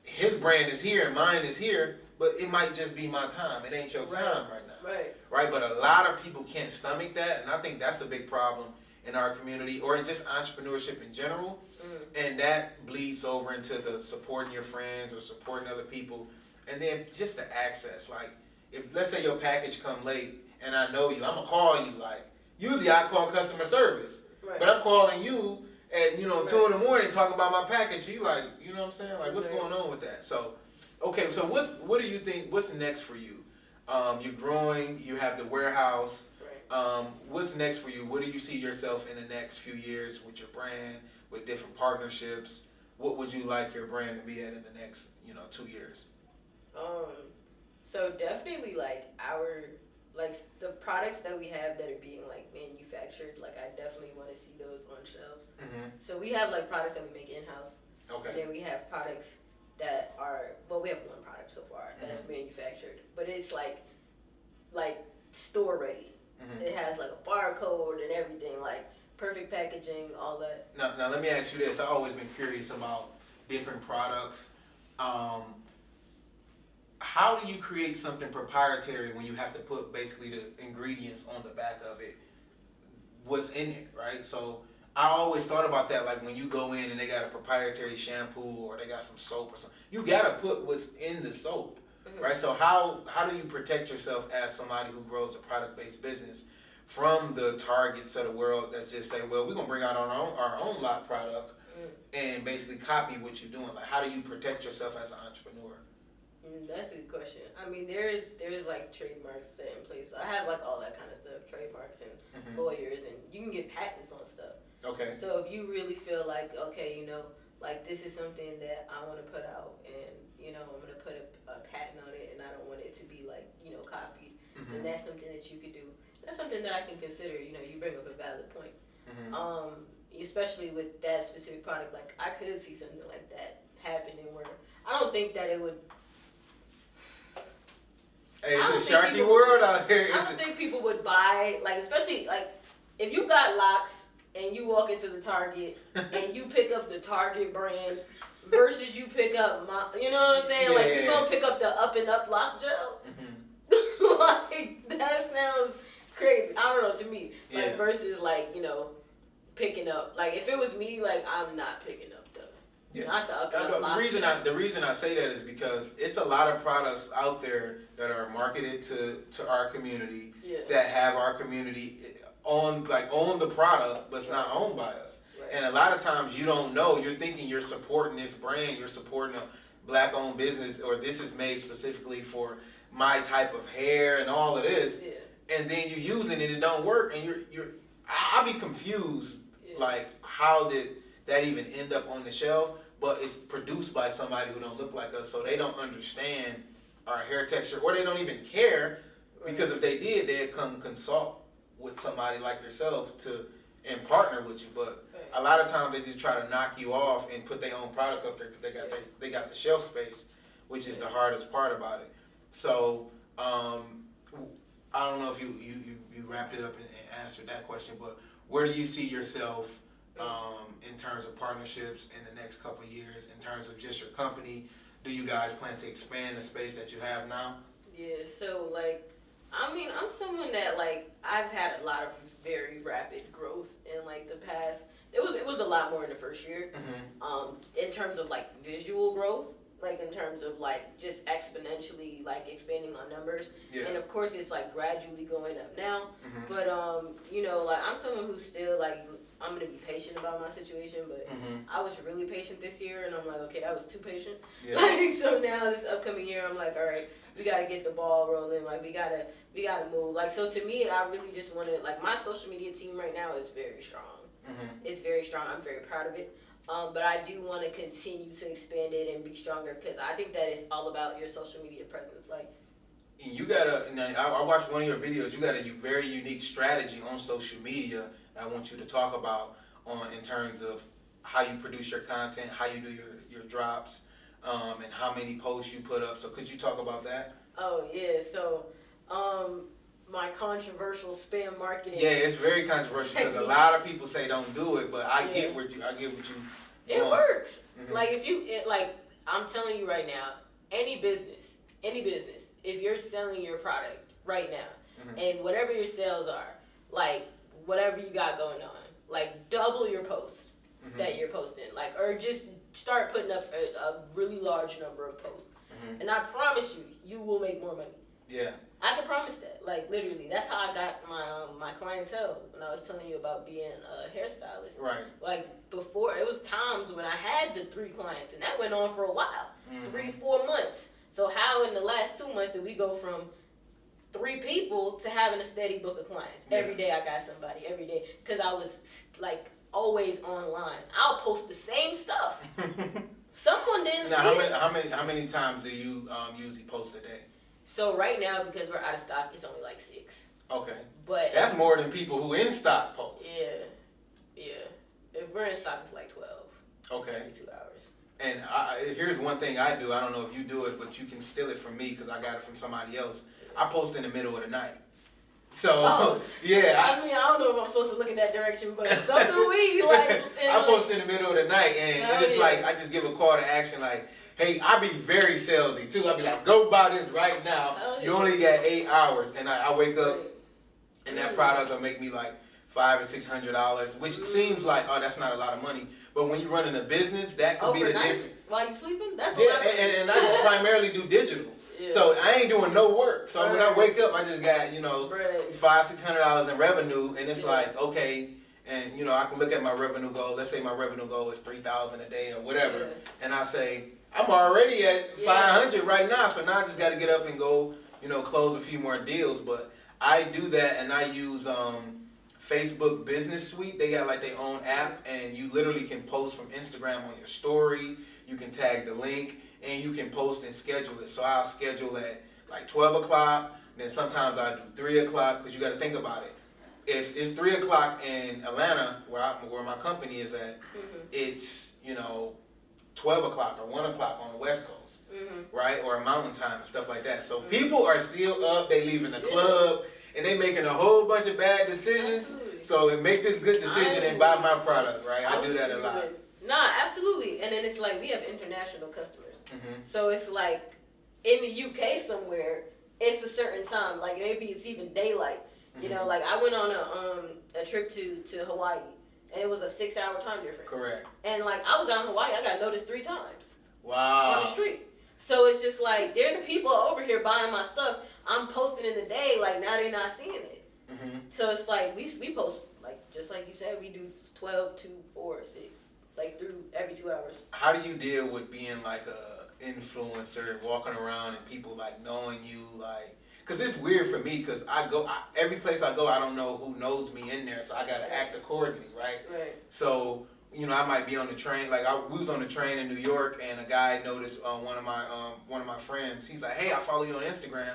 his brand is here and mine is here, but it might just be my time. It ain't your time right now. Right? But a lot of people can't stomach that, and I think that's a big problem in our community, or in just entrepreneurship in general. And that bleeds over into the supporting your friends or supporting other people. And then just the access. Like, if let's say your package come late and I know you, I'm going to call you. Like, usually I call customer service. Right. But I'm calling you at, 2 in the morning talking about my package. You like, you know what I'm saying? Like, what's going on with that? So, okay, so what do you think, what's next for you? You're growing, you have the warehouse. What's next for you? What do you see yourself in the next few years with your brand, with different partnerships? What would you like your brand to be at in the next, 2 years? So definitely the products that we have that are being manufactured, I definitely want to see those on shelves. So we have products that we make in-house. Okay. And then we have products that are, we have one product so far that's manufactured, but it's like store ready. It has a barcode and everything, perfect packaging, all that. Now let me ask you this. I've always been curious about different products. How do you create something proprietary when you have to put basically the ingredients on the back of it? What's in it, right? So I always thought about that, when you go in and they got a proprietary shampoo or they got some soap or something. You gotta put what's in the soap, right? So how do you protect yourself as somebody who grows a product-based business from the Targets of the world that just say, well, we're gonna bring out our own lot product and basically copy what you're doing? How do you protect yourself as an entrepreneur? That's a good question. I mean, there's trademarks set in place. I have all that kind of stuff, trademarks and lawyers, and you can get patents on stuff. Okay. So if you really feel okay, this is something that I want to put out, and I'm going to put a patent on it, and I don't want it to be copied, then that's something that you could do. That's something that I can consider. You bring up a valid point. Especially with that specific product, I could see something like that happening where I don't think that it would. Hey, it's a sharky world out here. I don't think people would buy, especially, if you got locks and you walk into the Target and you pick up the Target brand versus you pick up you know what I'm saying? You're going to pick up the Up and Up lock gel? That sounds crazy. I don't know, to me. Versus, picking up. If it was me, I'm not picking up Yeah. Not The reason I say that is because it's a lot of products out there that are marketed to our community that have our community on the product, but it's not owned by us. Right. And a lot of times you don't know. You're thinking you're supporting this brand, you're supporting a black-owned business, or this is made specifically for my type of hair and all of this. Yeah. And then you're using it, it don't work, and I'll be confused. Yeah. Like, how did that even end up on the shelf? But it's produced by somebody who don't look like us, so they don't understand our hair texture, or they don't even care, because if they did, they'd come consult with somebody like yourself and partner with you. But a lot of times they just try to knock you off and put their own product up there because they got the shelf space, which is the hardest part about it. So I don't know if you wrapped it up and answered that question, but where do you see yourself in terms of partnerships in the next couple of years, in terms of just your company? Do you guys plan to expand the space that you have now? Yeah, so I'm someone that I've had a lot of very rapid growth in the past. It was a lot more in the first year. Mm-hmm. In terms of visual growth, in terms of just exponentially expanding on numbers. Yeah. And of course it's gradually going up now. Mm-hmm. But I'm someone who's still I'm gonna be patient about my situation, but mm-hmm. I was really patient this year, and I'm okay, that was too patient. Yeah. So now this upcoming year, I'm all right, we gotta get the ball rolling. We gotta move. So to me, I really just want to my social media team right now is very strong. Mm-hmm. It's very strong. I'm very proud of it. But I do want to continue to expand it and be stronger, because I think that it's all about your social media presence. You gotta. I watched one of your videos. You got a very unique strategy on social media I want you to talk about in terms of how you produce your content, how you do your drops, and how many posts you put up. So could you talk about that? Oh yeah. So my controversial spam marketing. Yeah, it's very controversial because a lot of people say don't do it, but I get what you. It works. Mm-hmm. I'm telling you right now, any business, if you're selling your product right now, mm-hmm. and whatever your sales are, whatever you got going on, double your post mm-hmm. that you're posting, or just start putting up a really large number of posts, mm-hmm. and I promise you will make more money. Yeah. I can promise that. Literally, that's how I got my clientele when I was telling you about being a hairstylist. Right. Before, it was times when I had the 3 clients, and that went on for a while, mm-hmm. 3-4 months. So how in the last 2 months did we go from 3 people to having a steady book of clients? Yeah. Every day I got somebody, every day, because I was always online. I'll post the same stuff. Someone didn't see it. How many times do you usually post a day? So right now, because we're out of stock, it's only 6. Okay. But that's more than people who in stock post. Yeah. If we're in stock, it's 12. Okay. Every 2 hours. And here's one thing I do. I don't know if you do it, but you can steal it from me because I got it from somebody else. I post in the middle of the night. So, yeah. I don't know if I'm supposed to look in that direction, but something we I post in the middle of the night, and it's I just give a call to action hey, I be very salesy too. I be go buy this right now. You only got 8 hours, and I wake up, and that product will make me $500 or $600, which seems that's not a lot of money. But when you're running a business, that could be the difference. While you sleeping, that's a lot. And I primarily do digital, so I ain't doing no work. So when I wake up, I just got $500-$600 in revenue, and it's okay. And I can look at my revenue goal. Let's say my revenue goal is $3,000 a day or whatever, and I say, I'm already at 500 right now, so now I just got to get up and go, close a few more deals. But I do that, and I use Facebook Business Suite. They got their own app, and you literally can post from Instagram on your story. You can tag the link, and you can post and schedule it. So I'll schedule at 12 o'clock. Then sometimes I do 3 o'clock, because you got to think about it. If it's 3 o'clock in Atlanta, where my company is at, mm-hmm. it's 12 o'clock or 1 o'clock on the West Coast, mm-hmm. right? Or Mountain Time and stuff like that. So mm-hmm. people are still up, they leaving the club, and they making a whole bunch of bad decisions. Absolutely. So make this good decision and buy my product, right? I do that a lot. Nah, absolutely. And then it's we have international customers. Mm-hmm. So it's in the UK somewhere, it's a certain time. Maybe it's even daylight. Mm-hmm. I went on a trip to Hawaii. and it was a 6-hour time difference. Correct. And like I was out in Hawaii, I got noticed 3 times. Wow. On the street. So it's just like there's people over here buying my stuff. I'm posting in the day, like now they're not seeing it. Mm-hmm. So it's like we post like just like you said, we do 12, 2, 4, 6, like through every 2 hours. How do you deal with being like a influencer, walking around and people like knowing you, like? Cause it's weird for me, cause every place I go, I don't know who knows me in there, so I gotta act accordingly, right? Right. So I might be on the train, like we was on the train in New York, and a guy noticed one of my friends. He's like, "Hey, I follow you on Instagram,"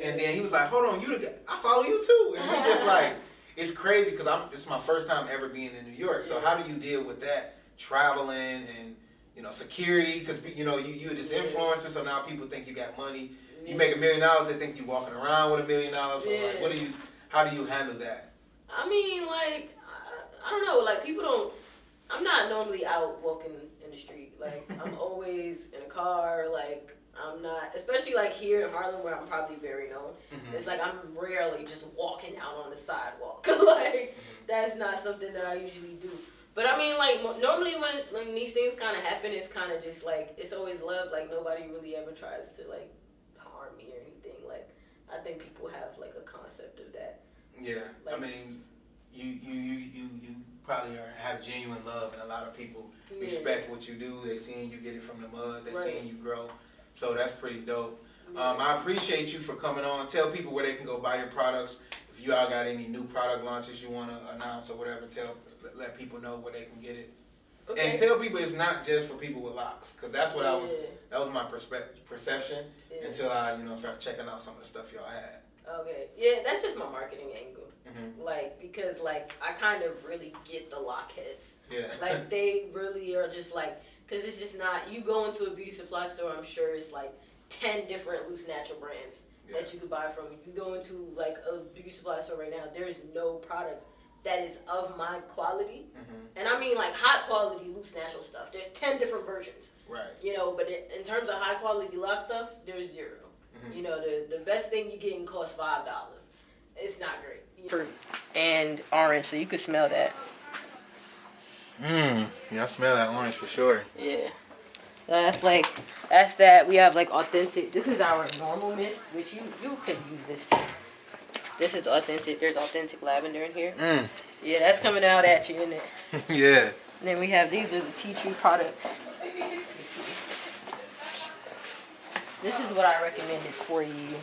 and then he was like, "Hold on, I follow you too," and we just like, it's crazy, cause it's my first time ever being in New York. So how do you deal with that, traveling and security, cause you're this influencer, so now people think you got money. You make $1 million, they think you walking around with $1 million. So like, how do you handle that? I mean, like, I don't know, like people don't. I'm not normally out walking in the street. Like I'm always in a car. Like I'm not, especially like here in Harlem where I'm probably very known. Mm-hmm. It's like I'm rarely just walking out on the sidewalk. Like that's not something that I usually do. But I mean, like normally when these things kind of happen, it's kind of just like it's always love. Like nobody really ever tries to like harm me or anything. Like I think people have like a concept of that. Yeah, like, I mean, you probably have genuine love, and a lot of people respect what you do. They seeing you get it from the mud. They seeing you grow. So that's pretty dope. I appreciate you for coming on. Tell people where they can go buy your products. If you all got any new product launches you want to announce or whatever, let people know where they can get it. Okay. And tell people it's not just for people with locks, because that's what that was my perception until I started checking out some of the stuff y'all had. Okay. Yeah, that's just my marketing angle. Mm-hmm. Like, because, like, I kind of really get the lockheads. Yeah. Like, they really are just, like, because it's just not, you go into a beauty supply store, I'm sure it's, like, 10 different loose natural brands that you could buy from. If you go into, like, a beauty supply store right now, there is no product that is of my quality. Mm-hmm. And I mean, like, high quality loose natural stuff. There's 10 different versions. Right. But in terms of high quality lock stuff, there's 0. Mm-hmm. The best thing you're getting costs $5. It's not great. Fruit and orange, so you could smell that. Yeah, I smell that orange for sure. Yeah. That's that. We have like authentic. This is our normal mist, which you could use this too. This is authentic. There's authentic lavender in here. Yeah, that's coming out at you, isn't it? Yeah. And then we have, these are the tea tree products. This is what I recommended for you. This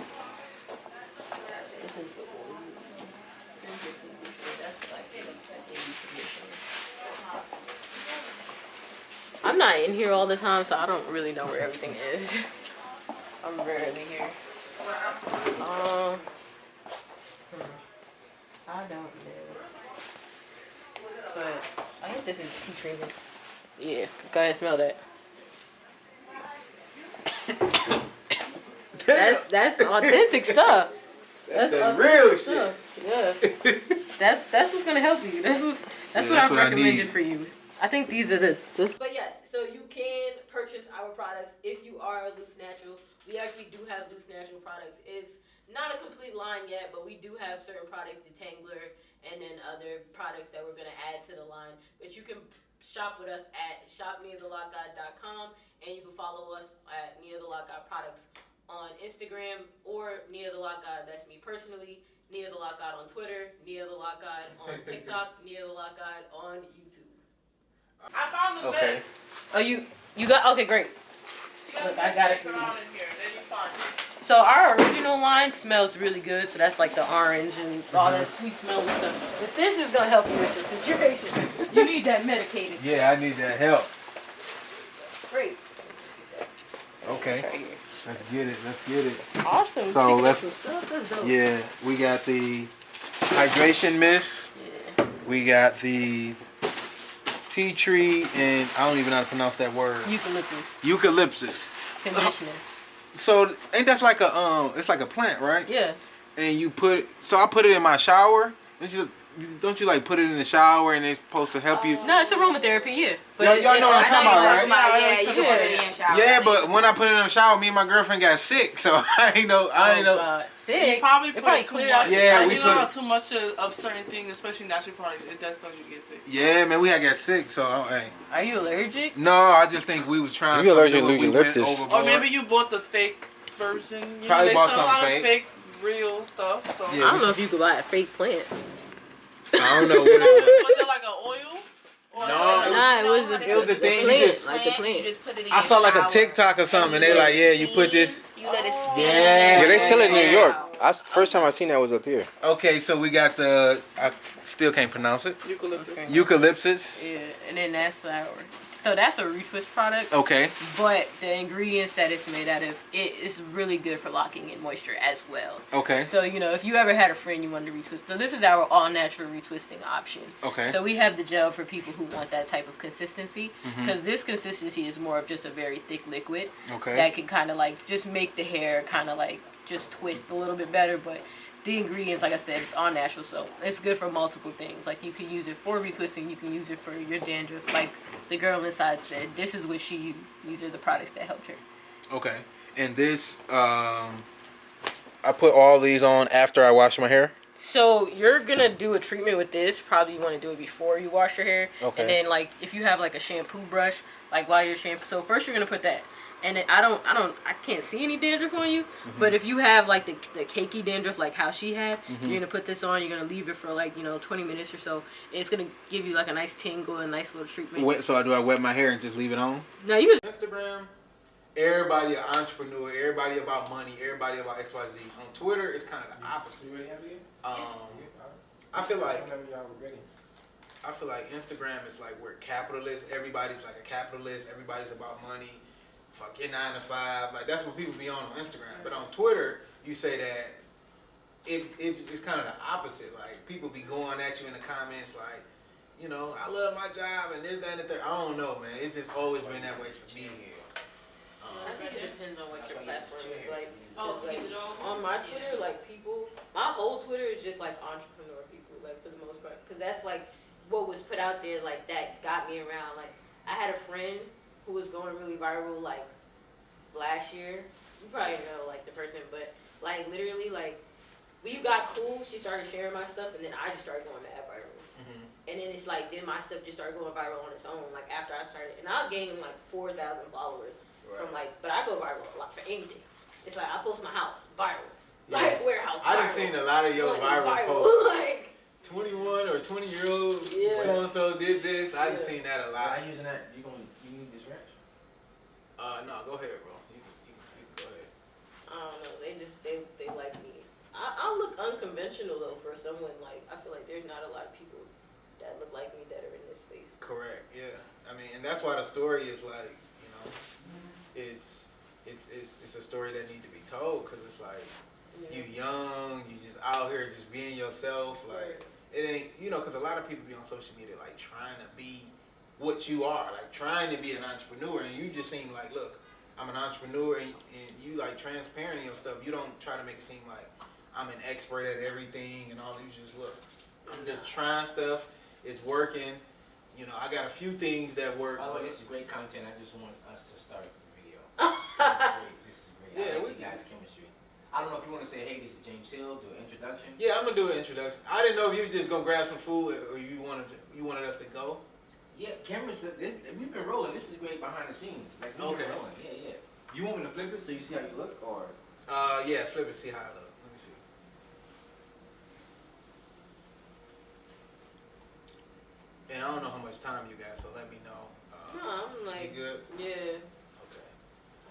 is the oil. I'm not in here all the time, so I don't really know where everything is. I'm rarely here. I don't know. But I think this is tea treatment. Yeah, go ahead and smell that. That's authentic stuff. That's real stuff. Shit. Yeah. That's what's gonna help you. That's what I recommended for you. I think these are But yes, so you can purchase our products if you are a loose natural. We actually do have loose natural products. It's not a complete line yet, but we do have certain products, detangler, and then other products that we're gonna add to the line. But you can shop with us at shopnearthelockguy.com, and you can follow us at Near the Lock Guy Products on Instagram or Near the Lock Guy. That's me personally. Near the Lock Guy on Twitter. Near the Lock Guy on TikTok. Near the Lock Guy on YouTube. I found the best. Oh, you got? Okay, great. Look, I got it for you. So our original line smells really good. So that's like the orange and all that sweet smell and stuff. If this is gonna help you with your situation, you need that medicated. Yeah, I need that help. Great. Okay. Right here. Let's get it. Awesome. So let's. Some stuff. That's dope. Yeah, we got the hydration mist. Yeah. We got the tea tree, and I don't even know how to pronounce that word. Eucalyptus. Conditioner. So ain't that like it's like a plant, right? Yeah. And you I put it in my shower. Don't you like put it in the shower and it's supposed to help you? No, it's aromatherapy, yeah. But y'all know what I'm talking about, right? Yeah, you can put it in your shower. shower. Yeah, but when I put it in the shower, me and my girlfriend got sick, so I ain't know. Sick. You probably It put probably too cleared much. out. Yeah, Like, we you know how put- too much of certain things, especially natural products, it does cause you to get sick. Yeah, man, we had got sick, so hey. Are you allergic? No, I just think we was trying You allergic something to new, we went eucalyptus. overboard. Or maybe you bought the fake version. You Probably know, they bought sell a something lot fake. of fake, real stuff. So. Yeah. I don't know if you could buy a fake plant. I don't know what it was. Was it like an oil? Or No, Nah, it was the thing, you plant, just- like the plant. You just put it in I saw your like a shower. TikTok or something, and they like, yeah, you put this. You let it steam. Yeah. Yeah, they sell it in New Yeah. York. First time I seen that was up here. Okay, so we got the, I still can't pronounce it. Eucalyptus. Okay. Eucalyptus. Yeah, and then that's flour. So that's a retwist product, Okay. but the ingredients that it's made out of, it is really good for locking in moisture as well. Okay. So, you know, if you ever had a friend you wanted to retwist, so this is our all-natural retwisting option. Okay. So we have the gel for people who want that type of consistency, Mhm. because this consistency is more of just a very thick liquid Okay. that can kind of like just make the hair kind of like just twist a little bit better, but the ingredients, like I said, it's all natural, so it's good for multiple things. Like you can use it for retwisting, you can use it for your dandruff. Like the girl inside said, this is what she used. These are the products that helped her. Okay. And this, I put all these on after I wash my hair. So you're gonna do a treatment with this. Probably you want to do it before you wash your hair. Okay. And then like if you have like a shampoo brush, like while you're shampoo. So first you're gonna put that. And then I can't see any dandruff on you. But if you have like the cakey dandruff, like how she had, you're gonna put this on. You're gonna leave it for like 20 minutes or so. It's gonna give you like a nice tingle, a nice little treatment. so do I wet my hair and just leave it on? Now you can. Instagram, everybody an entrepreneur, everybody about money, everybody about XYZ. On Twitter, it's kind of the opposite. You ready, have you? I feel like Whenever y'all ready. Instagram is like we're capitalists. Everybody's like a capitalist. Everybody's about money. Fuck your 9 to 5. Like that's what people be on Instagram. But on Twitter, you say that it's kind of the opposite. Like people be going at you in the comments like, I love my job and this, that, and the third. I don't know, man. It's just always been that way for me. I think it depends on what your platform is like. Oh, Like, on my Twitter, like people, my whole Twitter is just like entrepreneur people, like for the most part, because that's like what was put out there, like that got me around. Like I had a friend who was going really viral like last year. You probably know like the person, but like literally like we got cool. She started sharing my stuff, and then I just started going mad viral. And then it's like then my stuff just started going viral on its own. Like after I started, and I gained like 4,000 followers from like, but I go viral a lot for anything. It's like I post my house viral, like warehouse. I done viral. seen a lot of your Like, viral posts. like 21 or 20-year-old Yeah. so and so did this. I done Yeah. seen that a Why lot. you using that? You need this ranch? No, go ahead, bro. You can go ahead. I don't know. They like me. I look unconventional though for someone like I feel like there's not a lot of people that look like me that are in this space. Correct. Yeah. I mean, and that's why the story is like, it's a story that needs to be told because it's like you young, you just out here just being yourself. Like it ain't, because a lot of people be on social media like trying to be what you are, like trying to be an entrepreneur, and you just seem like, look, I'm an entrepreneur, and you like transparent in your stuff. You don't try to make it seem like I'm an expert at everything and all. You just look, I'm just trying stuff. It's working. I got a few things that work. By the way, but- this is great content. I just want us to start the video. This is great. Yeah, I we like you guys' chemistry. I don't know if you want to say, hey, this is James Hill, do an introduction. Yeah, I'm gonna do an introduction. I didn't know if you was just gonna grab some food or you wanted us to go. Yeah, cameras, we've been rolling. This is great behind the scenes. Like, we've Okay. been rolling. Yeah. You want me to flip it so you see how you look, or? Yeah, flip it, see how it look. Let me see. And I don't know how much time you got, so let me know. No, I'm like, you good? yeah. Okay.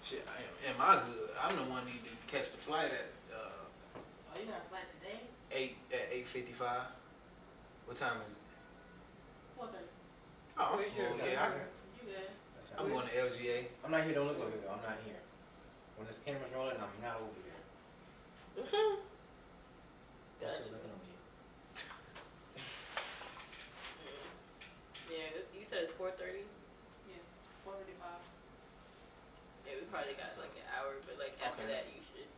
Shit, am I good? I'm the one need to catch the flight at Oh, you got a flight today? 8:55. What time is it? 4:30. Oh, I'm Where's smooth. your- Yeah, You good? I'm going to LGA. I'm not here. Don't look over there. I'm not here. When this camera's rolling, I'm not over there. Mhm. I'm Gotcha. still looking over you. Yeah, you said it's 4:30. Yeah, 4:35. Yeah, we probably got like an hour, but like after Okay. that you should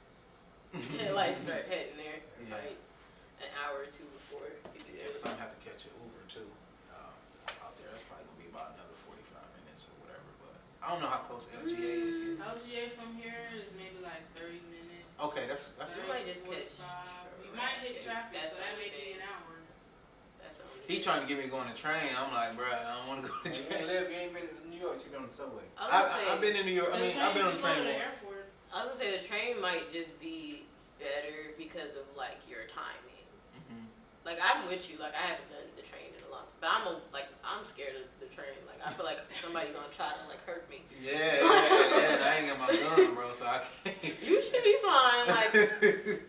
like start heading there. Yeah. Like an hour or two before. Yeah, because I'm gonna have to catch an Uber too. Out there, that's probably gonna be about another 45 minutes or whatever. But I I don't know how close LGA is here. LGA from here is maybe like 30 minutes. Okay, that's You might just catch. 45. You might hit traffic, That's so the that only may be thing. an hour. That's the only He thing. trying to get me to go on the train. I'm like, bruh, I don't want to go to the You train. ain't live, you ain't been to New York, you been on the subway. I was gonna say, I've been in New York. I mean, I've been on the train to the once. airport. I was gonna say the train might just be better because of like your timing. Mhm. Like I'm with you. Like I haven't done the train in a long time, but I'm scared of the train. Like I feel like somebody's gonna try to like hurt me. Yeah. And I ain't got my gun, bro, so I can't. You should be fine. Like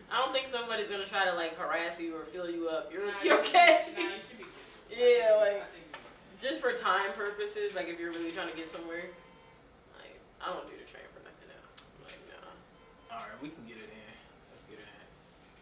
I don't think somebody's gonna try to like harass you or fill you up. You're okay. Nah, you should be good. Yeah, like I think just for time purposes. Like if you're really trying to get somewhere.